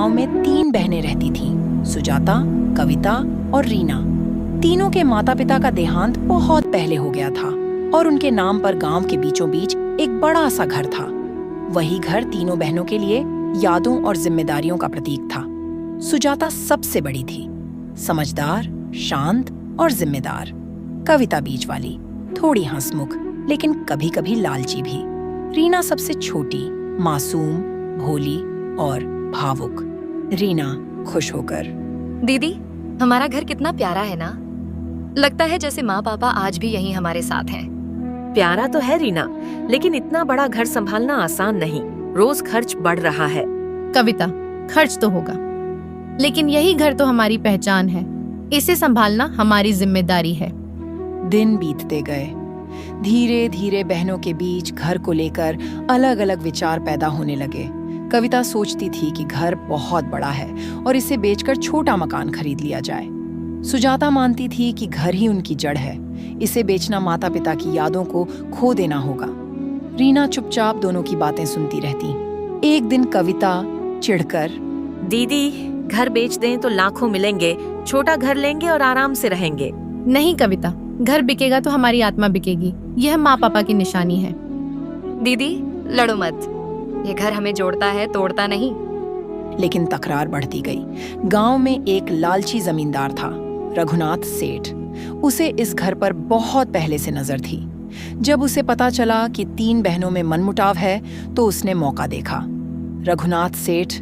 गांव में 3 बहनें रहती थीं, सुजाता, कविता और रीना। तीनों के माता पिता का देहांत बहुत पहले हो गया था और उनके नाम पर गांव के बीचों बीच एक बड़ा सा घर था। वही घर तीनों बहनों के लिए यादों और जिम्मेदारियों का प्रतीक था। सुजाता सबसे बड़ी थी, समझदार, शांत और जिम्मेदार। कविता बीच वाली, थोड़ी हंसमुख लेकिन कभी-कभी लालची भी। रीना सबसे छोटी, मासूम, भोली और भावुक। रीना खुश होकर, दीदी, हमारा घर कितना प्यारा है ना। लगता है जैसे माँ पापा आज भी यहीं हमारे साथ हैं। प्यारा तो है रीना, लेकिन इतना बड़ा घर संभालना आसान नहीं। रोज खर्च बढ़ रहा है। कविता, खर्च तो होगा, लेकिन यही घर तो हमारी पहचान है। इसे संभालना हमारी जिम्मेदारी है। दिन बीतते गए। धीरे धीरे बहनों के बीच घर को लेकर अलग अलग विचार पैदा होने लगे। कविता सोचती थी कि घर बहुत बड़ा है और इसे बेचकर छोटा मकान खरीद लिया जाए। सुजाता मानती थी कि घर ही उनकी जड़ है, इसे बेचना माता पिता की यादों को खो देना होगा। रीना चुपचाप दोनों की बातें सुनती रहती। एक दिन कविता चिढ़कर, दीदी, घर बेच दें तो लाखों मिलेंगे, छोटा घर लेंगे और आराम से रहेंगे। नहीं कविता, घर बिकेगा तो हमारी आत्मा बिकेगी। यह माँ पापा की निशानी है। दीदी, लड़ो मत। ये घर हमें जोड़ता है, तोड़ता नहीं। लेकिन तकरार बढ़ती गई। गांव में एक लालची जमींदार था, रघुनाथ सेठ। उसे इस घर पर बहुत पहले से नजर थी। जब उसे पता चला कि 3 बहनों में मनमुटाव है तो उसने मौका देखा। रघुनाथ सेठ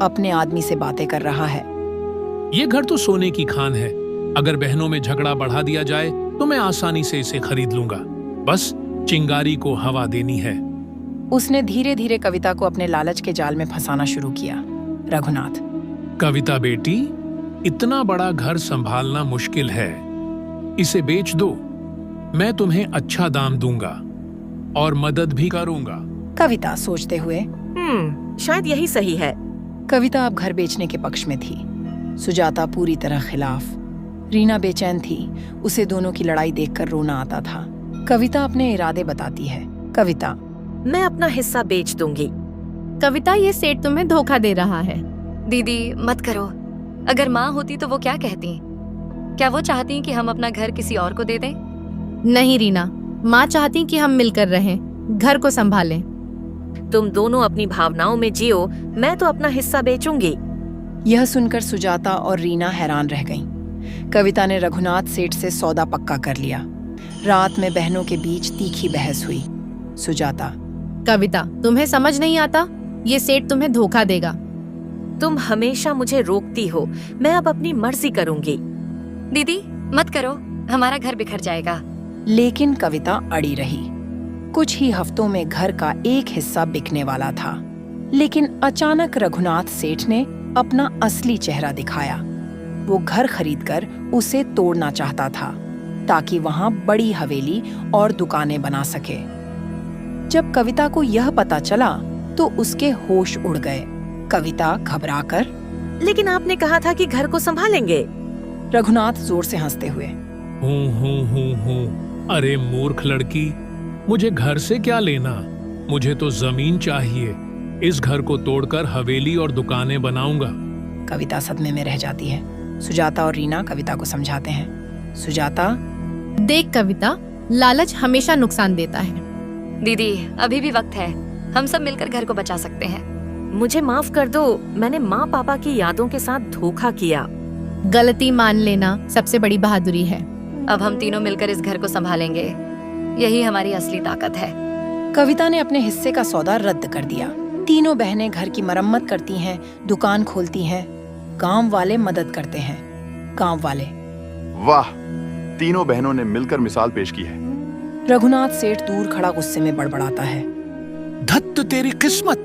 अपने आदमी से बातें कर रहा है। ये घर तो सोने की खान है। अगर बहनों में झगड़ा बढ़ा दिया जाए तो मैं आसानी से इसे खरीद लूंगा। बस चिंगारी को हवा देनी है। उसने धीरे धीरे कविता को अपने लालच के जाल में फंसाना शुरू किया। रघुनाथ, कविता बेटी, इतना बड़ा घर संभालना मुश्किल है। इसे बेच दो, मैं तुम्हें अच्छा दाम दूंगा और मदद भी करूंगा। कविता सोचते हुए, शायद यही सही है। कविता अब घर बेचने के पक्ष में थी, सुजाता पूरी तरह खिलाफ। रीना बेचैन थी, उसे दोनों की लड़ाई देखकर रोना आता था। कविता अपने इरादे बताती है। कविता, मैं अपना हिस्सा बेच दूंगी। कविता, ये सेठ तुम्हें धोखा दे रहा है। दीदी, मत करो। अगर माँ होती तो वो क्या कहती? क्या वो चाहती कि हम अपना घर किसी और को दे दें? नहीं रीना, माँ चाहती कि हम मिलकर रहें, घर को संभालें। तुम दोनों अपनी भावनाओं में जियो, मैं तो अपना हिस्सा बेचूंगी। यह सुनकर सुजाता और रीना हैरान रह गईं। कविता ने रघुनाथ सेठ से सौदा पक्का कर लिया। रात में बहनों के बीच तीखी बहस हुई। सुजाता, कविता, तुम्हें समझ नहीं आता? ये सेठ तुम्हें धोखा देगा। तुम हमेशा मुझे रोकती हो, मैं अब अपनी मर्जी करूंगी। दीदी, मत करो, हमारा घर बिखर जाएगा। लेकिन कविता अड़ी रही। कुछ ही हफ्तों में घर का एक हिस्सा बिकने वाला था, लेकिन अचानक रघुनाथ सेठ ने अपना असली चेहरा दिखाया। वो घर खरीदकर उसे तोड़ना चाहता था ताकि वहां बड़ी हवेली और दुकानें बना सके। जब कविता को यह पता चला तो उसके होश उड़ गए। कविता घबराकर, लेकिन आपने कहा था कि घर को संभालेंगे। रघुनाथ जोर से हंसते हुए, हूँ। अरे मूर्ख लड़की, मुझे घर से क्या लेना? मुझे तो जमीन चाहिए। इस घर को तोड़कर हवेली और दुकानें बनाऊंगा। कविता सदमे में रह जाती है। सुजाता और रीना कविता को समझाते हैं। सुजाता, देख कविता, लालच हमेशा नुकसान देता है। दीदी, अभी भी वक्त है। हम सब मिलकर घर को बचा सकते हैं। मुझे माफ कर दो, मैंने माँ पापा की यादों के साथ धोखा किया। गलती मान लेना सबसे बड़ी बहादुरी है। अब हम तीनों मिलकर इस घर को संभालेंगे। यही हमारी असली ताकत है। कविता ने अपने हिस्से का सौदा रद्द कर दिया। तीनों बहनें घर की मरम्मत करती हैं, दुकान खोलती हैं। गांव वाले मदद करते हैं। गांव वाले, वाह, तीनों बहनों ने मिलकर मिसाल पेश की है। रघुनाथ सेठ दूर खड़ा गुस्से में बड़बड़ाता है। धत्त तेरी किस्मत,